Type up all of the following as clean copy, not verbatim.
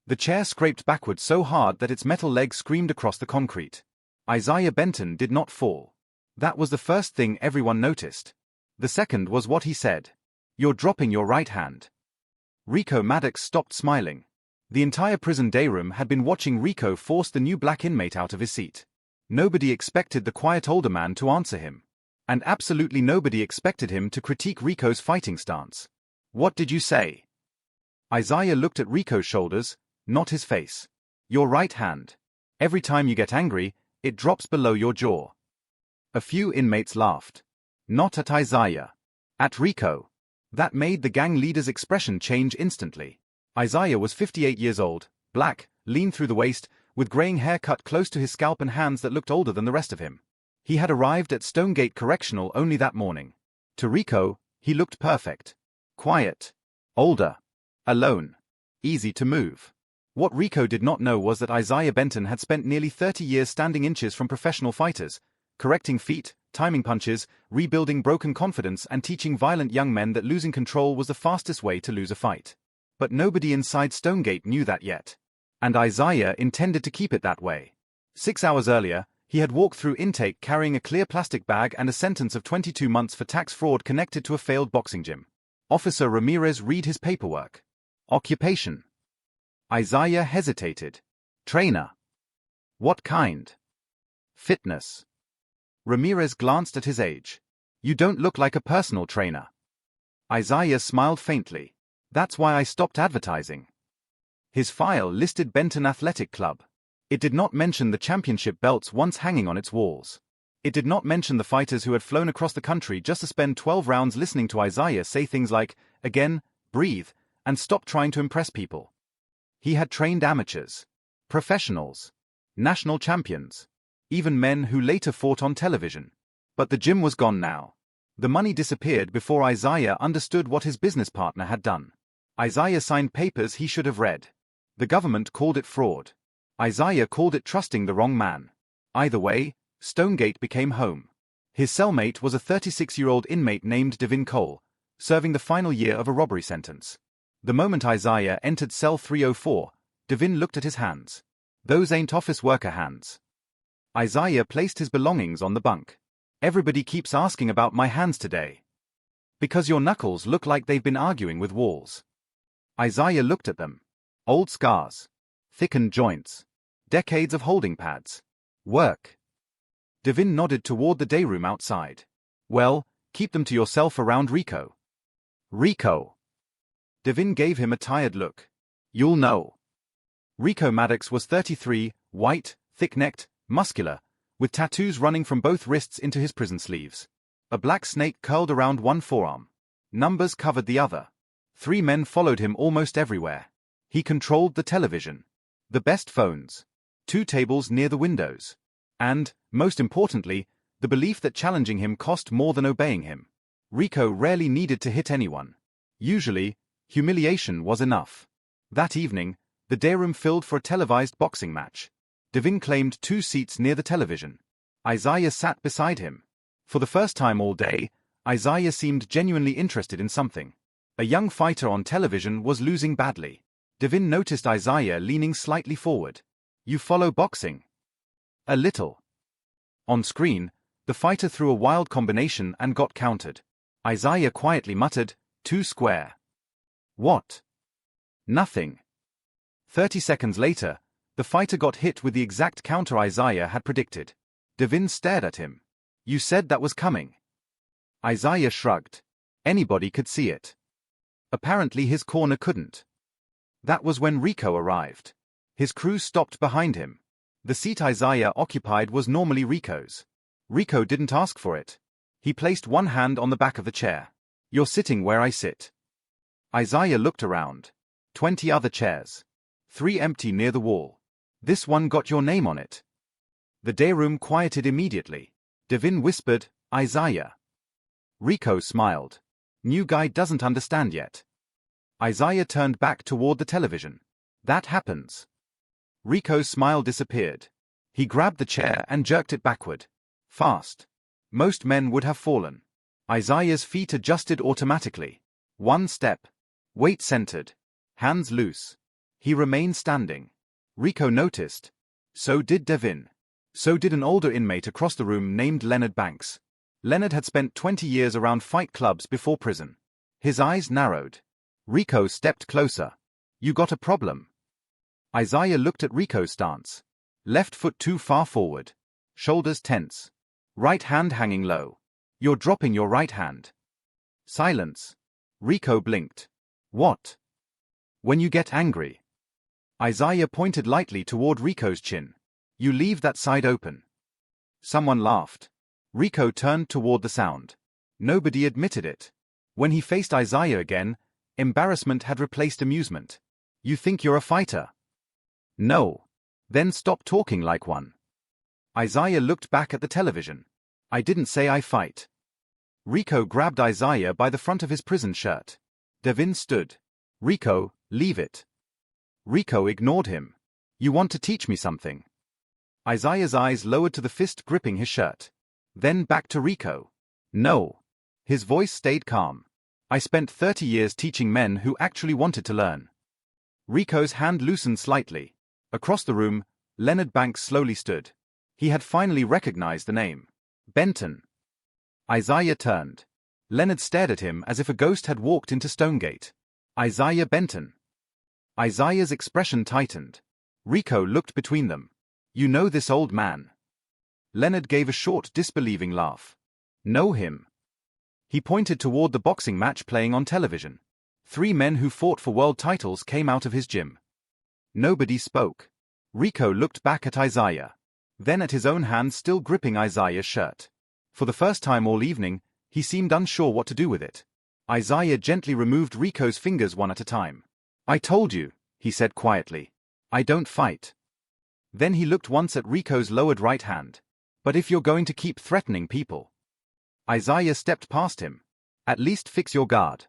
The chair scraped backward so hard that its metal leg screamed across the concrete. Isaiah Benton did not fall. That was the first thing everyone noticed. The second was what he said. "You're dropping your right hand." Rico Maddox stopped smiling. The entire prison dayroom had been watching Rico force the new black inmate out of his seat. Nobody expected the quiet older man to answer him. And absolutely nobody expected him to critique Rico's fighting stance. "What did you say?" Isaiah looked at Rico's shoulders, not his face. "Your right hand. Every time you get angry, it drops below your jaw." A few inmates laughed. Not at Isaiah. At Rico. That made the gang leader's expression change instantly. Isaiah was 58 years old, black, lean through the waist, with graying hair cut close to his scalp and hands that looked older than the rest of him. He had arrived at Stonegate Correctional only that morning. To Rico, he looked perfect. Quiet. Older. Alone. Easy to move. What Rico did not know was that Isaiah Benton had spent nearly 30 years standing inches from professional fighters, correcting feet, timing punches, rebuilding broken confidence, and teaching violent young men that losing control was the fastest way to lose a fight. But nobody inside Stonegate knew that yet. And Isaiah intended to keep it that way. 6 hours earlier, he had walked through intake carrying a clear plastic bag and a sentence of 22 months for tax fraud connected to a failed boxing gym. Officer Ramirez read his paperwork. Occupation. Isaiah hesitated. Trainer. What kind? Fitness. Ramirez glanced at his age. You don't look like a personal trainer. Isaiah smiled faintly. That's why I stopped advertising. His file listed Benton Athletic Club. It did not mention the championship belts once hanging on its walls. It did not mention the fighters who had flown across the country just to spend 12 rounds listening to Isaiah say things like, "Again, breathe, and stop trying to impress people." He had trained amateurs, professionals, national champions, even men who later fought on television. But the gym was gone now. The money disappeared before Isaiah understood what his business partner had done. Isaiah signed papers he should have read. The government called it fraud. Isaiah called it trusting the wrong man. Either way, Stonegate became home. His cellmate was a 36-year-old inmate named Devin Cole, serving the final year of a robbery sentence. The moment Isaiah entered cell 304, Devin looked at his hands. Those ain't office worker hands. Isaiah placed his belongings on the bunk. Everybody keeps asking about my hands today. Because your knuckles look like they've been arguing with walls. Isaiah looked at them. Old scars. Thickened joints. Decades of holding pads. Work. Devin nodded toward the dayroom outside. Well, keep them to yourself around Rico. Rico. Devin gave him a tired look. You'll know. Rico Maddox was 33, white, thick-necked, muscular, with tattoos running from both wrists into his prison sleeves. A black snake curled around one forearm. Numbers covered the other. 3 men followed him almost everywhere. He controlled the television. The best phones. 2 tables near the windows. And, most importantly, the belief that challenging him cost more than obeying him. Rico rarely needed to hit anyone. Usually, humiliation was enough. That evening, the dayroom filled for a televised boxing match. Devin claimed 2 seats near the television. Isaiah sat beside him. For the first time all day, Isaiah seemed genuinely interested in something. A young fighter on television was losing badly. Devin noticed Isaiah leaning slightly forward. You follow boxing? A little. On screen, the fighter threw a wild combination and got countered. Isaiah quietly muttered, 2 square. What? Nothing. 30 seconds later, the fighter got hit with the exact counter Isaiah had predicted. Devin stared at him. You said that was coming. Isaiah shrugged. Anybody could see it. Apparently his corner couldn't. That was when Rico arrived. His crew stopped behind him. The seat Isaiah occupied was normally Rico's. Rico didn't ask for it. He placed one hand on the back of the chair. You're sitting where I sit. Isaiah looked around. 20 other chairs. 3 empty near the wall. This one got your name on it. The dayroom quieted immediately. Devin whispered, Isaiah. Rico smiled. New guy doesn't understand yet. Isaiah turned back toward the television. That happens. Rico's smile disappeared. He grabbed the chair and jerked it backward. Fast. Most men would have fallen. Isaiah's feet adjusted automatically. 1 step. Weight centered. Hands loose. He remained standing. Rico noticed. So did Devin. So did an older inmate across the room named Leonard Banks. Leonard had spent 20 years around fight clubs before prison. His eyes narrowed. Rico stepped closer. You got a problem? Isaiah looked at Rico's stance. Left foot too far forward. Shoulders tense. Right hand hanging low. You're dropping your right hand. Silence. Rico blinked. What? When you get angry. Isaiah pointed lightly toward Rico's chin. You leave that side open. Someone laughed. Rico turned toward the sound. Nobody admitted it. When he faced Isaiah again, embarrassment had replaced amusement. You think you're a fighter? No. Then stop talking like one. Isaiah looked back at the television. I didn't say I fight. Rico grabbed Isaiah by the front of his prison shirt. Devin stood. Rico, leave it. Rico ignored him. You want to teach me something? Isaiah's eyes lowered to the fist gripping his shirt. Then back to Rico. No. His voice stayed calm. I spent 30 years teaching men who actually wanted to learn. Rico's hand loosened slightly. Across the room, Leonard Banks slowly stood. He had finally recognized the name. Benton. Isaiah turned. Leonard stared at him as if a ghost had walked into Stonegate. Isaiah Benton. Isaiah's expression tightened. Rico looked between them. You know this old man? Leonard gave a short, disbelieving laugh. Know him? He pointed toward the boxing match playing on television. 3 men who fought for world titles came out of his gym. Nobody spoke. Rico looked back at Isaiah. Then at his own hand still gripping Isaiah's shirt. For the first time all evening, he seemed unsure what to do with it. Isaiah gently removed Rico's fingers one at a time. I told you, he said quietly. I don't fight. Then he looked once at Rico's lowered right hand. But if you're going to keep threatening people. Isaiah stepped past him. At least fix your guard.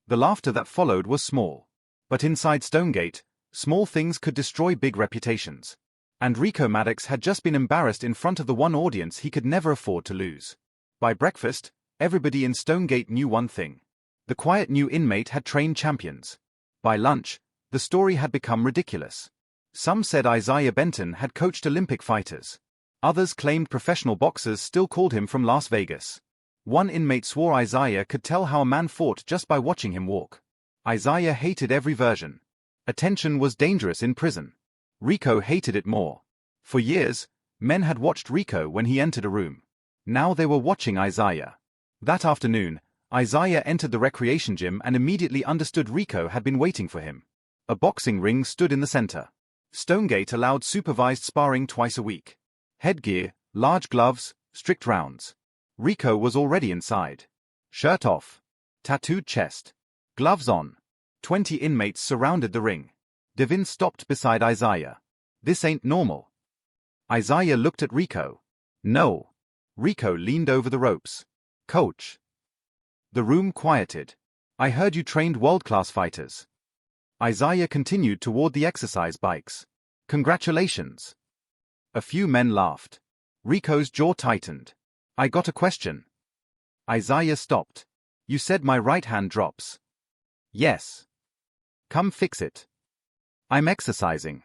The laughter that followed was small. But inside Stonegate, small things could destroy big reputations. And Rico Maddox had just been embarrassed in front of the one audience he could never afford to lose. By breakfast, everybody in Stonegate knew one thing. The quiet new inmate had trained champions. By lunch, the story had become ridiculous. Some said Isaiah Benton had coached Olympic fighters. Others claimed professional boxers still called him from Las Vegas. One inmate swore Isaiah could tell how a man fought just by watching him walk. Isaiah hated every version. Attention was dangerous in prison. Rico hated it more. For years, men had watched Rico when he entered a room. Now they were watching Isaiah. That afternoon, Isaiah entered the recreation gym and immediately understood Rico had been waiting for him. A boxing ring stood in the center. Stonegate allowed supervised sparring twice a week. Headgear, large gloves, strict rounds. Rico was already inside. Shirt off. Tattooed chest. Gloves on. 20 inmates surrounded the ring. Devin stopped beside Isaiah. This ain't normal. Isaiah looked at Rico. No. Rico leaned over the ropes. Coach. The room quieted. I heard you trained world-class fighters. Isaiah continued toward the exercise bikes. Congratulations. A few men laughed. Rico's jaw tightened. I got a question. Isaiah stopped. You said my right hand drops. Yes. Come fix it. I'm exercising.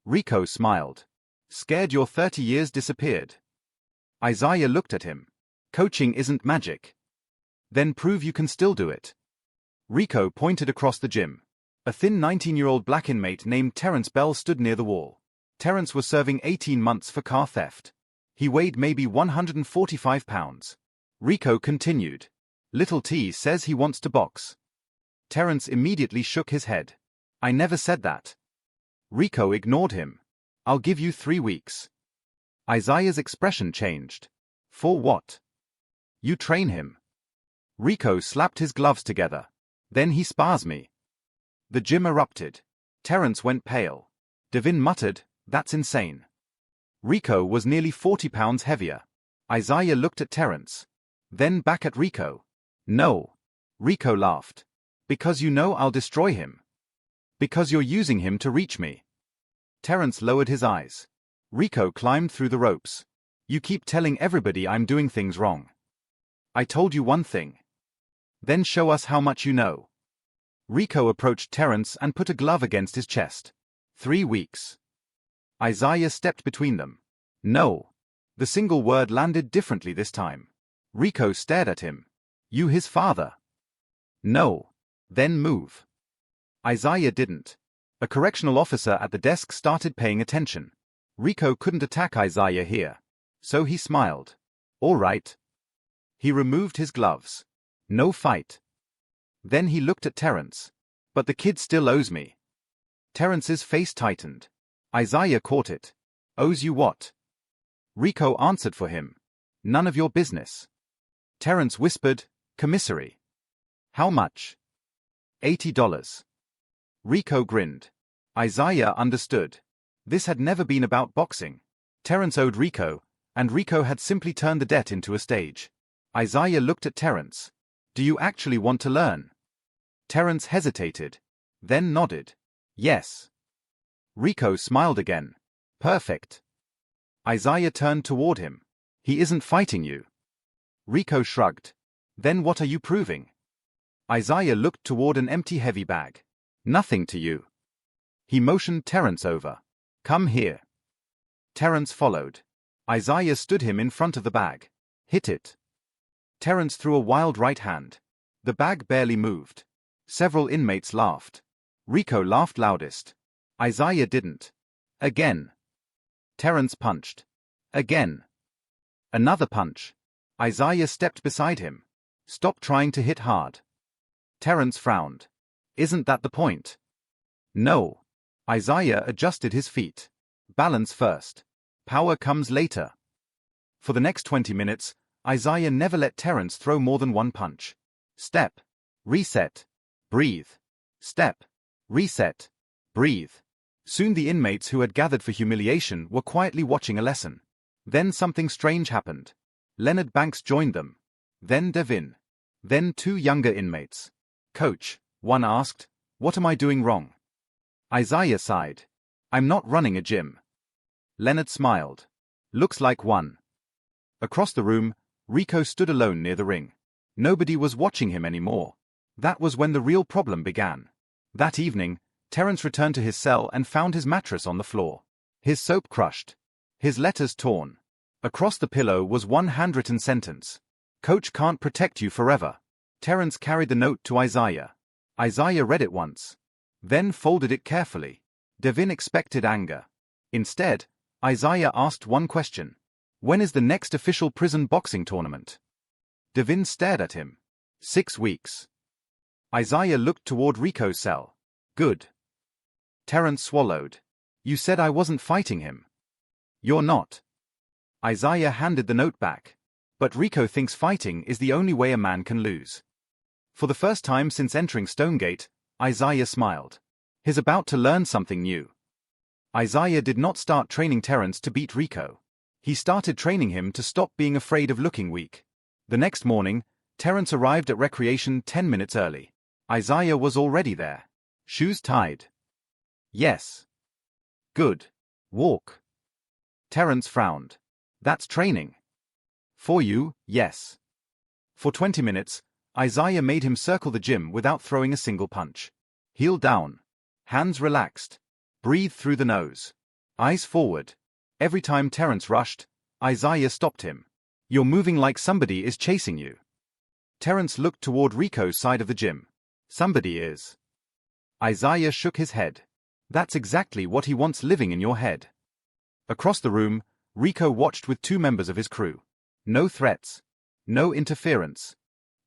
Rico smiled. Scared your 30 years disappeared. Isaiah looked at him. Coaching isn't magic. Then prove you can still do it. Rico pointed across the gym. A thin 19-year-old black inmate named Terrence Bell stood near the wall. Terrence was serving 18 months for car theft. He weighed maybe 145 pounds. Rico continued. Little T says he wants to box. Terrence immediately shook his head. I never said that. Rico ignored him. I'll give you 3 weeks. Isaiah's expression changed. For what? You train him. Rico slapped his gloves together. Then he spars me. The gym erupted. Terrence went pale. Devin muttered, that's insane. Rico was nearly 40 pounds heavier. Isaiah looked at Terrence. Then back at Rico. No. Rico laughed. Because you know I'll destroy him. Because you're using him to reach me. Terrence lowered his eyes. Rico climbed through the ropes. You keep telling everybody I'm doing things wrong. I told you one thing. Then show us how much you know. Rico approached Terence and put a glove against his chest. 3 weeks. Isaiah stepped between them. No. The single word landed differently this time. Rico stared at him. You his father? No. Then move. Isaiah didn't. A correctional officer at the desk started paying attention. Rico couldn't attack Isaiah here. So he smiled. All right. He removed his gloves. No fight. Then he looked at Terence. But the kid still owes me. Terence's face tightened. Isaiah caught it. Owes you what? Rico answered for him. None of your business. Terence whispered, commissary. How much? $80. Rico grinned. Isaiah understood. This had never been about boxing. Terence owed Rico, and Rico had simply turned the debt into a stage. Isaiah looked at Terence. Do you actually want to learn? Terence hesitated, then nodded. Yes. Rico smiled again. Perfect. Isaiah turned toward him. He isn't fighting you. Rico shrugged. Then what are you proving? Isaiah looked toward an empty heavy bag. Nothing to you. He motioned Terence over. Come here. Terence followed. Isaiah stood him in front of the bag. Hit it. Terence threw a wild right hand. The bag barely moved. Several inmates laughed. Rico laughed loudest. Isaiah didn't. Again. Terence punched. Again. Another punch. Isaiah stepped beside him. Stop trying to hit hard. Terence frowned. Isn't that the point? No. Isaiah adjusted his feet. Balance first. Power comes later. For the next 20 minutes, Isaiah never let Terence throw more than one punch. Step. Reset. Breathe. Step. Reset. Breathe. Soon the inmates who had gathered for humiliation were quietly watching a lesson. Then something strange happened. Leonard Banks joined them. Then Devin. Then 2 younger inmates. Coach, one asked, what am I doing wrong? Isaiah sighed. I'm not running a gym. Leonard smiled. Looks like one. Across the room, Rico stood alone near the ring. Nobody was watching him anymore. That was when the real problem began. That evening, Terence returned to his cell and found his mattress on the floor. His soap crushed. His letters torn. Across the pillow was one handwritten sentence. Coach can't protect you forever. Terence carried the note to Isaiah. Isaiah read it once. Then folded it carefully. Devin expected anger. Instead, Isaiah asked one question. When is the next official prison boxing tournament? Devin stared at him. 6 weeks. Isaiah looked toward Rico's cell. Good. Terence swallowed. You said I wasn't fighting him. You're not. Isaiah handed the note back. But Rico thinks fighting is the only way a man can lose. For the first time since entering Stonegate, Isaiah smiled. He's about to learn something new. Isaiah did not start training Terence to beat Rico. He started training him to stop being afraid of looking weak. The next morning, Terence arrived at recreation 10 minutes early. Isaiah was already there. Shoes tied. Yes. Good. Walk. Terence frowned. That's training. For you, yes. For 20 minutes, Isaiah made him circle the gym without throwing a single punch. Heel down. Hands relaxed. Breathe through the nose. Eyes forward. Every time Terence rushed, Isaiah stopped him. You're moving like somebody is chasing you. Terence looked toward Rico's side of the gym. Somebody is. Isaiah shook his head. That's exactly what he wants living in your head. Across the room, Rico watched with 2 members of his crew. No threats. No interference.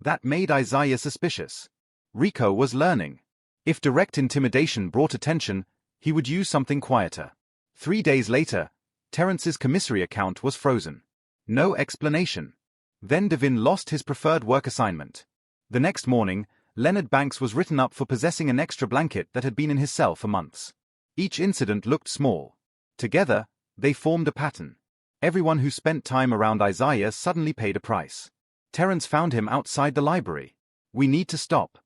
That made Isaiah suspicious. Rico was learning. If direct intimidation brought attention, he would use something quieter. 3 days later, Terence's commissary account was frozen. No explanation. Then Devin lost his preferred work assignment. The next morning, Leonard Banks was written up for possessing an extra blanket that had been in his cell for months. Each incident looked small. Together, they formed a pattern. Everyone who spent time around Isaiah suddenly paid a price. Terence found him outside the library. We need to stop.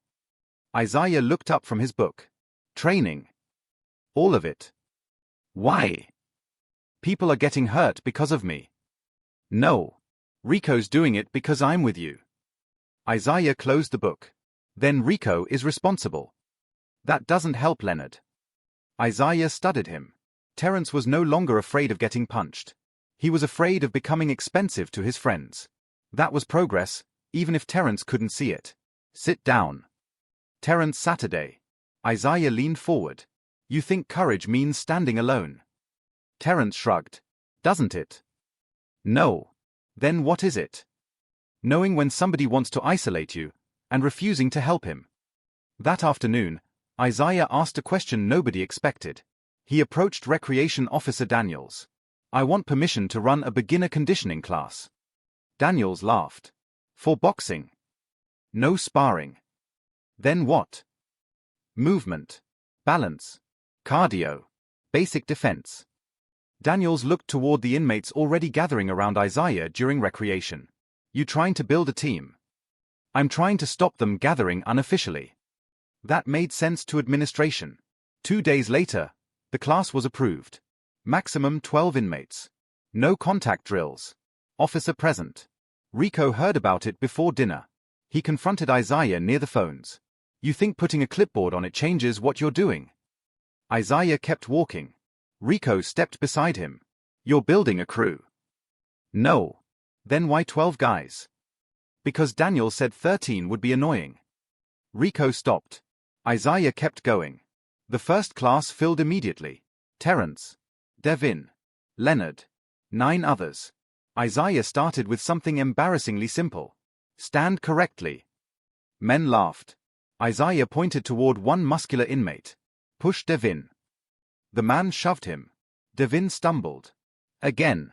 Isaiah looked up from his book. Training. All of it. Why? People are getting hurt because of me. No. Rico's doing it because I'm with you. Isaiah closed the book. Then Rico is responsible. That doesn't help, Leonard. Isaiah studied him. Terence was no longer afraid of getting punched. He was afraid of becoming expensive to his friends. That was progress, even if Terence couldn't see it. Sit down. Terence Saturday. Isaiah leaned forward. You think courage means standing alone? Terence shrugged. Doesn't it? No. Then what is it? Knowing when somebody wants to isolate you, and refusing to help him. That afternoon, Isaiah asked a question nobody expected. He approached Recreation Officer Daniels. I want permission to run a beginner conditioning class. Daniels laughed. For boxing? No sparring. Then what? Movement. Balance. Cardio. Basic defense. Daniels looked toward the inmates already gathering around Isaiah during recreation. You trying to build a team? I'm trying to stop them gathering unofficially. That made sense to administration. 2 days later, the class was approved. Maximum 12 inmates. No contact drills. Officer present. Rico heard about it before dinner. He confronted Isaiah near the phones. You think putting a clipboard on it changes what you're doing? Isaiah kept walking. Rico stepped beside him. You're building a crew. No. Then why 12 guys? Because Daniel said 13 would be annoying. Rico stopped. Isaiah kept going. The first class filled immediately. Terence. Devin. Leonard. 9 others. Isaiah started with something embarrassingly simple. Stand correctly. Men laughed. Isaiah pointed toward one muscular inmate. Push Devin. The man shoved him. Devin stumbled. Again.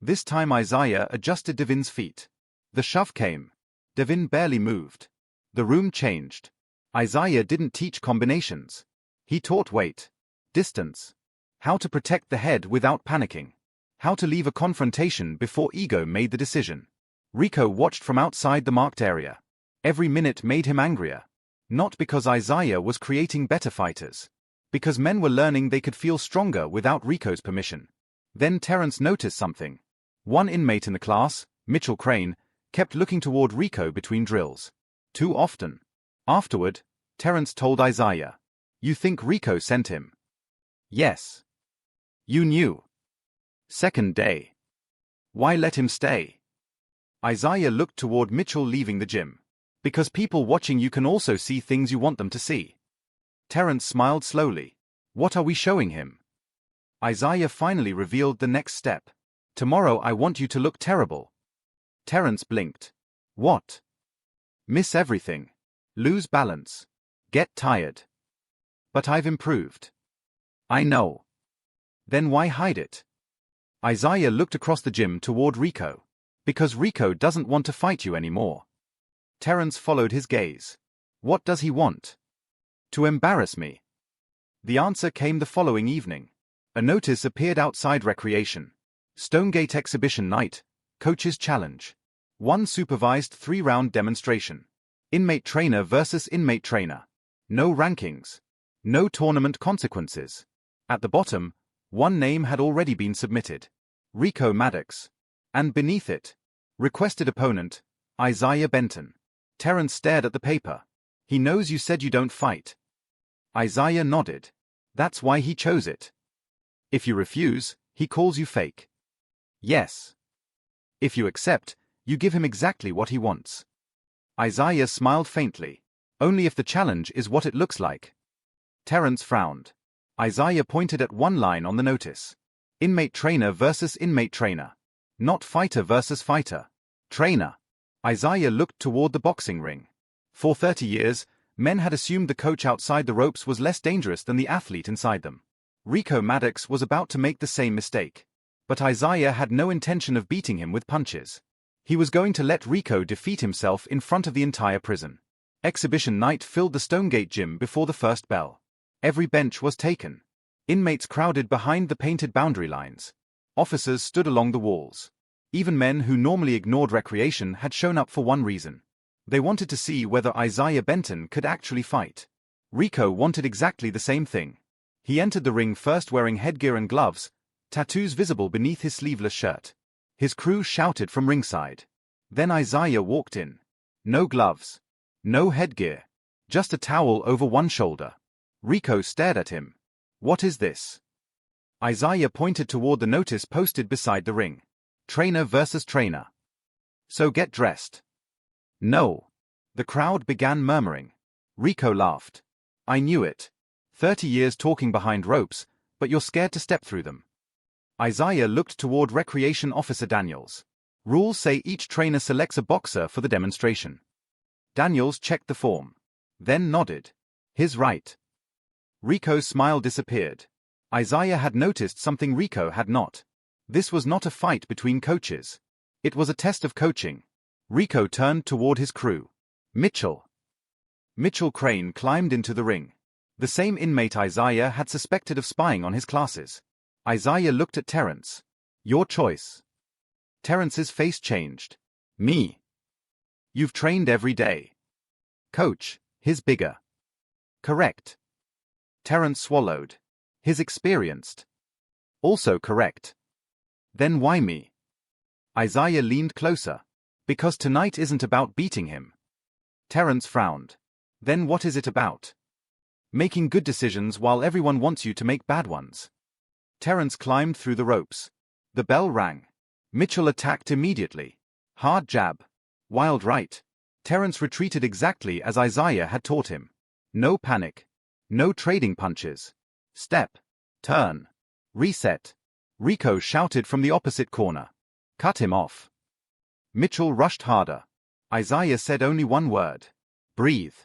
This time Isaiah adjusted Devin's feet. The shove came. Devin barely moved. The room changed. Isaiah didn't teach combinations. He taught weight, distance, how to protect the head without panicking, how to leave a confrontation before ego made the decision. Rico watched from outside the marked area. Every minute made him angrier. Not because Isaiah was creating better fighters. Because men were learning they could feel stronger without Rico's permission. Then Terence noticed something. One inmate in the class, Mitchell Crane, kept looking toward Rico between drills. Too often. Afterward, Terence told Isaiah. You think Rico sent him? Yes. You knew. Second day. Why let him stay? Isaiah looked toward Mitchell leaving the gym. Because people watching you can also see things you want them to see. Terence smiled slowly. What are we showing him? Isaiah finally revealed the next step. Tomorrow I want you to look terrible. Terence blinked. What? Miss everything. Lose balance. Get tired. But I've improved. I know. Then why hide it? Isaiah looked across the gym toward Rico. Because Rico doesn't want to fight you anymore. Terence followed his gaze. What does he want? To embarrass me. The answer came the following evening. A notice appeared outside recreation. Stonegate Exhibition Night, Coach's Challenge. 1 supervised 3-round demonstration. Inmate trainer versus inmate trainer. No rankings. No tournament consequences. At the bottom, one name had already been submitted. Rico Maddox. And beneath it, requested opponent, Isaiah Benton. Terence stared at the paper. He knows you said you don't fight. Isaiah nodded. That's why he chose it. If you refuse, he calls you fake. Yes. If you accept, you give him exactly what he wants. Isaiah smiled faintly. Only if the challenge is what it looks like. Terence frowned. Isaiah pointed at one line on the notice. Inmate trainer versus inmate trainer. Not fighter versus fighter. Trainer. Isaiah looked toward the boxing ring. For 30 years, men had assumed the coach outside the ropes was less dangerous than the athlete inside them. Rico Maddox was about to make the same mistake. But Isaiah had no intention of beating him with punches. He was going to let Rico defeat himself in front of the entire prison. Exhibition night filled the Stonegate gym before the first bell. Every bench was taken. Inmates crowded behind the painted boundary lines. Officers stood along the walls. Even men who normally ignored recreation had shown up for one reason. They wanted to see whether Isaiah Benton could actually fight. Rico wanted exactly the same thing. He entered the ring first wearing headgear and gloves, tattoos visible beneath his sleeveless shirt. His crew shouted from ringside. Then Isaiah walked in. No gloves. No headgear. Just a towel over one shoulder. Rico stared at him. What is this? Isaiah pointed toward the notice posted beside the ring. Trainer versus trainer. So get dressed. No. The crowd began murmuring. Rico laughed. I knew it. 30 years talking behind ropes, but you're scared to step through them. Isaiah looked toward Recreation Officer Daniels. Rules say each trainer selects a boxer for the demonstration. Daniels checked the form. Then nodded. His right. Rico's smile disappeared. Isaiah had noticed something Rico had not. This was not a fight between coaches. It was a test of coaching. Rico turned toward his crew. Mitchell. Mitchell Crane climbed into the ring. The same inmate Isaiah had suspected of spying on his classes. Isaiah looked at Terrence. Your choice. Terrence's face changed. Me. You've trained every day. Coach, his bigger. Correct. Terrence swallowed. His experienced. Also correct. Then why me? Isaiah leaned closer. Because tonight isn't about beating him. Terrence frowned. Then what is it about? Making good decisions while everyone wants you to make bad ones. Terrence climbed through the ropes. The bell rang. Mitchell attacked immediately. Hard jab. Wild right. Terrence retreated exactly as Isaiah had taught him. No panic. No trading punches. Step. Turn. Reset. Rico shouted from the opposite corner. Cut him off. Mitchell rushed harder. Isaiah said only one word. Breathe.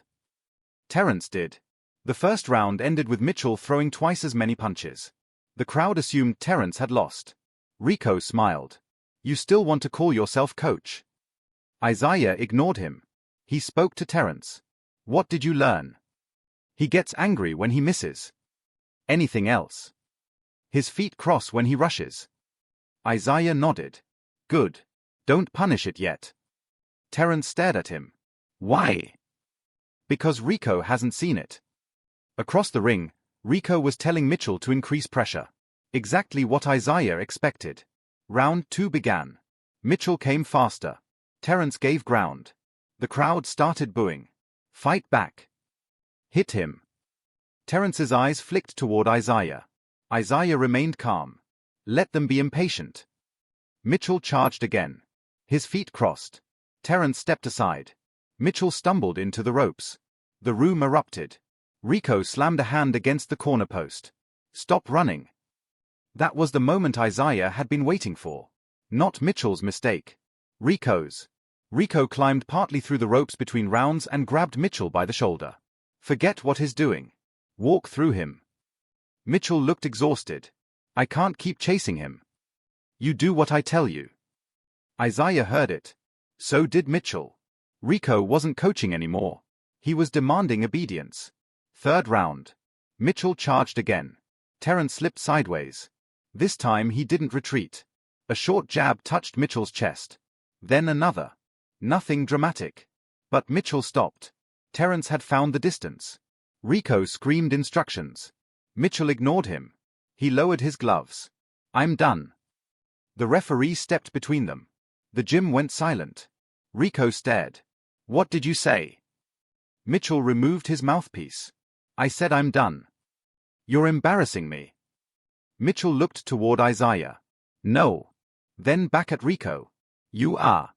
Terrence did. The first round ended with Mitchell throwing twice as many punches. The crowd assumed Terrence had lost. Rico smiled. You still want to call yourself coach? Isaiah ignored him. He spoke to Terrence. What did you learn? He gets angry when he misses. Anything else? His feet cross when he rushes. Isaiah nodded. Good. Don't punish it yet. Terrence stared at him. Why? Because Rico hasn't seen it. Across the ring, Rico was telling Mitchell to increase pressure. Exactly what Isaiah expected. Round 2 began. Mitchell came faster. Terrence gave ground. The crowd started booing. Fight back. Hit him. Terrence's eyes flicked toward Isaiah. Isaiah remained calm. Let them be impatient. Mitchell charged again. His feet crossed. Terrence stepped aside. Mitchell stumbled into the ropes. The room erupted. Rico slammed a hand against the corner post. Stop running. That was the moment Isaiah had been waiting for. Not Mitchell's mistake. Rico's. Rico climbed partly through the ropes between rounds and grabbed Mitchell by the shoulder. Forget what he's doing. Walk through him. Mitchell looked exhausted. I can't keep chasing him. You do what I tell you. Isaiah heard it. So did Mitchell. Rico wasn't coaching anymore. He was demanding obedience. Third round. Mitchell charged again. Terrence slipped sideways. This time he didn't retreat. A short jab touched Mitchell's chest. Then another. Nothing dramatic. But Mitchell stopped. Terrence had found the distance. Rico screamed instructions. Mitchell ignored him. He lowered his gloves. I'm done. The referee stepped between them. The gym went silent. Rico stared. What did you say? Mitchell removed his mouthpiece. I said I'm done. You're embarrassing me. Mitchell looked toward Isaiah. No. Then back at Rico. You are.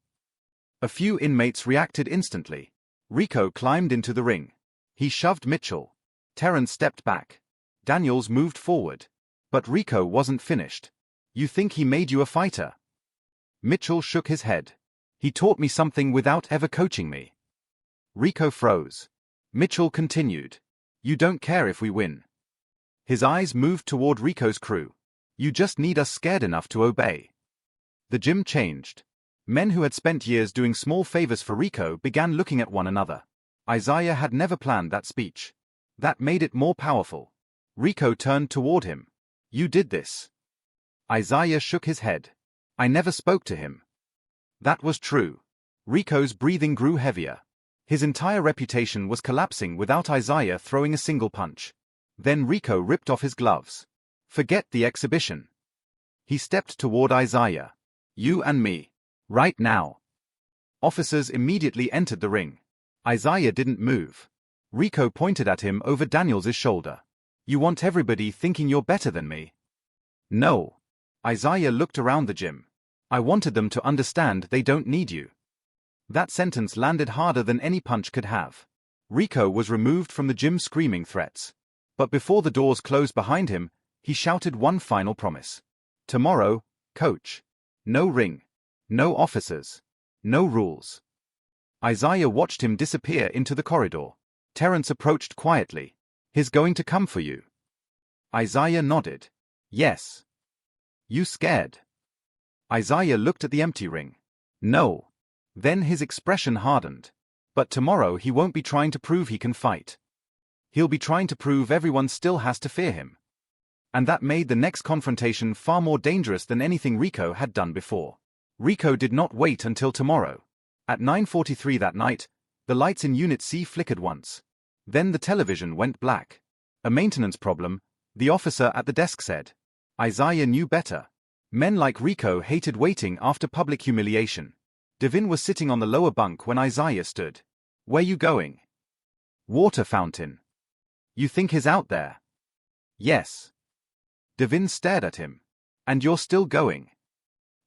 A few inmates reacted instantly. Rico climbed into the ring. He shoved Mitchell. Terrence stepped back. Daniels moved forward. But Rico wasn't finished. You think he made you a fighter? Mitchell shook his head. He taught me something without ever coaching me. Rico froze. Mitchell continued. You don't care if we win. His eyes moved toward Rico's crew. You just need us scared enough to obey. The gym changed. Men who had spent years doing small favors for Rico began looking at one another. Isaiah had never planned that speech. That made it more powerful. Rico turned toward him. You did this. Isaiah shook his head. I never spoke to him. That was true. Rico's breathing grew heavier. His entire reputation was collapsing without Isaiah throwing a single punch. Then Rico ripped off his gloves. Forget the exhibition. He stepped toward Isaiah. You and me. Right now. Officers immediately entered the ring. Isaiah didn't move. Rico pointed at him over Daniels' shoulder. You want everybody thinking you're better than me? No. Isaiah looked around the gym. I wanted them to understand they don't need you. That sentence landed harder than any punch could have. Rico was removed from the gym screaming threats. But before the doors closed behind him, he shouted one final promise. Tomorrow, coach. No ring. No officers. No rules. Isaiah watched him disappear into the corridor. Terence approached quietly. He's going to come for you. Isaiah nodded. Yes. You scared? Isaiah looked at the empty ring. No. Then his expression hardened. But tomorrow he won't be trying to prove he can fight. He'll be trying to prove everyone still has to fear him. And that made the next confrontation far more dangerous than anything Rico had done before. Rico did not wait until tomorrow. At 9:43 that night, the lights in Unit C flickered once. Then the television went black. A maintenance problem, the officer at the desk said. Isaiah knew better. Men like Rico hated waiting after public humiliation. Devin was sitting on the lower bunk when Isaiah stood. Where you going? Water fountain. You think he's out there? Yes. Devin stared at him. And you're still going?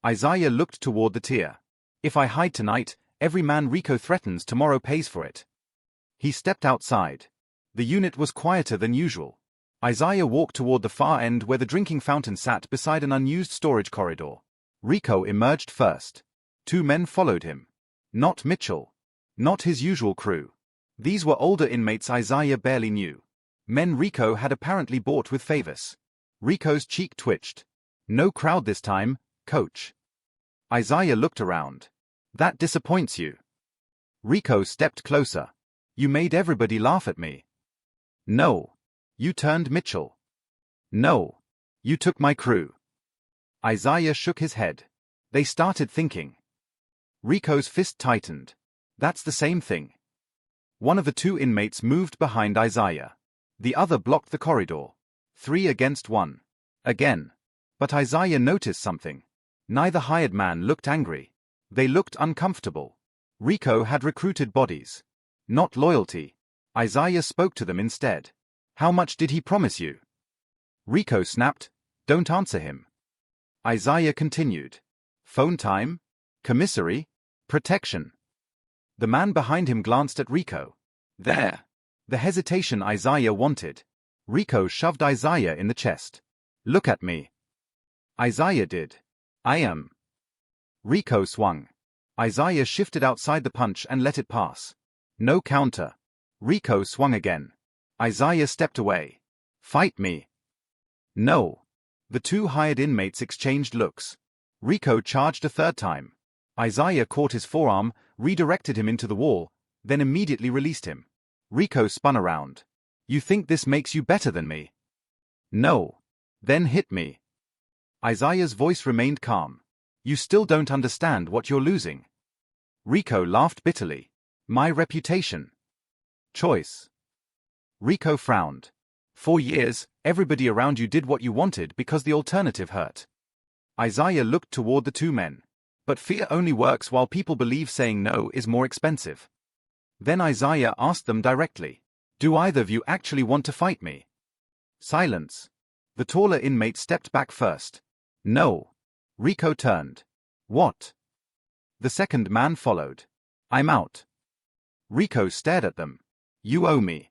Isaiah looked toward the tier. If I hide tonight, every man Rico threatens tomorrow pays for it. He stepped outside. The unit was quieter than usual. Isaiah walked toward the far end where the drinking fountain sat beside an unused storage corridor. Rico emerged first. 2 men followed him. Not Mitchell. Not his usual crew. These were older inmates Isaiah barely knew. Men Rico had apparently bought with favors. Rico's cheek twitched. No crowd this time, coach. Isaiah looked around. That disappoints you. Rico stepped closer. You made everybody laugh at me. No. You turned Mitchell. No. You took my crew. Isaiah shook his head. They started thinking. Rico's fist tightened. That's the same thing. One of the 2 inmates moved behind Isaiah. The other blocked the corridor. 3 against 1. Again. But Isaiah noticed something. Neither hired man looked angry. They looked uncomfortable. Rico had recruited bodies. Not loyalty. Isaiah spoke to them instead. How much did he promise you? Rico snapped. Don't answer him. Isaiah continued. Phone time? Commissary? Protection. The man behind him glanced at Rico. There. The hesitation Isaiah wanted. Rico shoved Isaiah in the chest. Look at me. Isaiah did. I am. Rico swung. Isaiah shifted outside the punch and let it pass. No counter. Rico swung again. Isaiah stepped away. Fight me. No. The 2 hired inmates exchanged looks. Rico charged a third time. Isaiah caught his forearm, redirected him into the wall, then immediately released him. Rico spun around. You think this makes you better than me? No. Then hit me. Isaiah's voice remained calm. You still don't understand what you're losing. Rico laughed bitterly. My reputation. Choice. Rico frowned. For years, everybody around you did what you wanted because the alternative hurt. Isaiah looked toward the 2 men. But fear only works while people believe saying no is more expensive. Then Isaiah asked them directly. Do either of you actually want to fight me? Silence. The taller inmate stepped back first. No. Rico turned. What? The second man followed. I'm out. Rico stared at them. You owe me.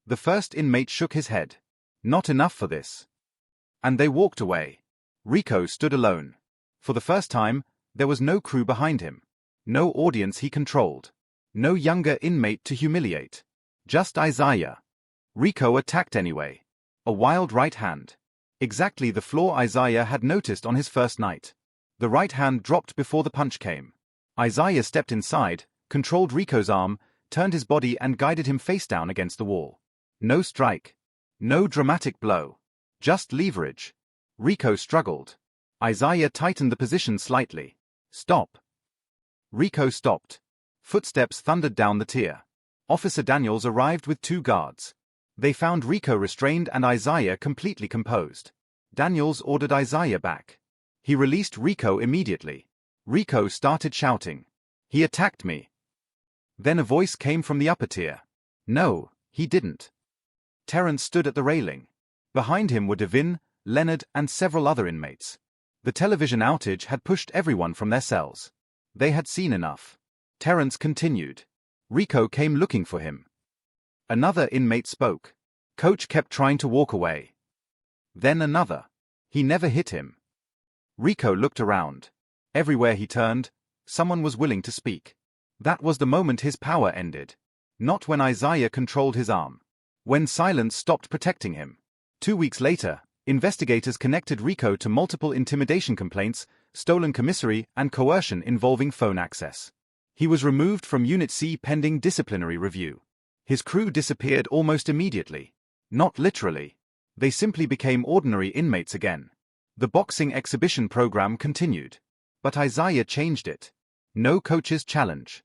The first inmate shook his head. Not enough for this. And they walked away. Rico stood alone. For the first time, there was no crew behind him. No audience he controlled. No younger inmate to humiliate. Just Isaiah. Rico attacked anyway. A wild right hand. Exactly the flaw Isaiah had noticed on his first night. The right hand dropped before the punch came. Isaiah stepped inside, controlled Rico's arm, turned his body and guided him face down against the wall. No strike. No dramatic blow. Just leverage. Rico struggled. Isaiah tightened the position slightly. Stop. Rico stopped. Footsteps thundered down the tier. Officer Daniels arrived with 2 guards. They found Rico restrained and Isaiah completely composed. Daniels ordered Isaiah back. He released Rico immediately. Rico started shouting. He attacked me. Then a voice came from the upper tier. No, he didn't. Terence stood at the railing. Behind him were Devin, Leonard, and several other inmates. The television outage had pushed everyone from their cells. They had seen enough. Terence continued. Rico came looking for him. Another inmate spoke. Coach kept trying to walk away. Then another. He never hit him. Rico looked around. Everywhere he turned, someone was willing to speak. That was the moment his power ended. Not when Isaiah controlled his arm. When silence stopped protecting him. 2 weeks later, investigators connected Rico to multiple intimidation complaints, stolen commissary, and coercion involving phone access. He was removed from Unit C pending disciplinary review. His crew disappeared almost immediately. Not literally. They simply became ordinary inmates again. The boxing exhibition program continued. But Isaiah changed it. No coach's challenge.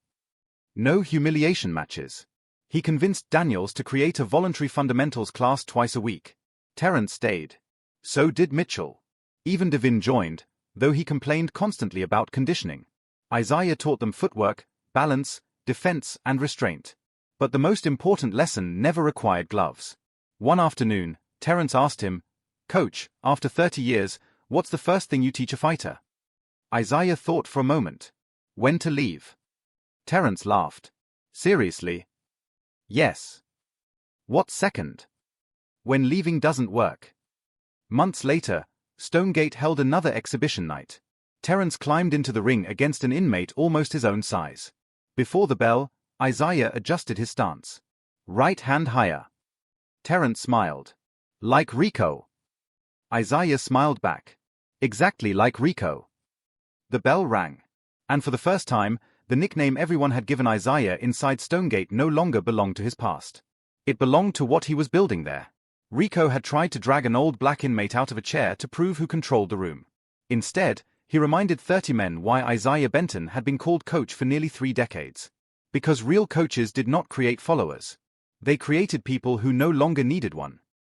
No humiliation matches. He convinced Daniels to create a voluntary fundamentals class twice a week. Terence stayed. So did Mitchell. Even Devin joined, though he complained constantly about conditioning. Isaiah taught them footwork, balance, defense, and restraint. But the most important lesson never required gloves. One afternoon, Terence asked him, "Coach, after 30 years, what's the first thing you teach a fighter?" Isaiah thought for a moment. "When to leave." Terence laughed. "Seriously?" "Yes." "What second?" "When leaving doesn't work." Months later, Stonegate held another exhibition night. Terence climbed into the ring against an inmate almost his own size. Before the bell, Isaiah adjusted his stance. Right hand higher. Terence smiled. "Like Rico." Isaiah smiled back. "Exactly like Rico." The bell rang. And for the first time, the nickname everyone had given Isaiah inside Stonegate no longer belonged to his past. It belonged to what he was building there. Rico had tried to drag an old black inmate out of a chair to prove who controlled the room. Instead, he reminded 30 men why Isaiah Benton had been called coach for nearly 3 decades. Because real coaches did not create followers. They created people who no longer needed one.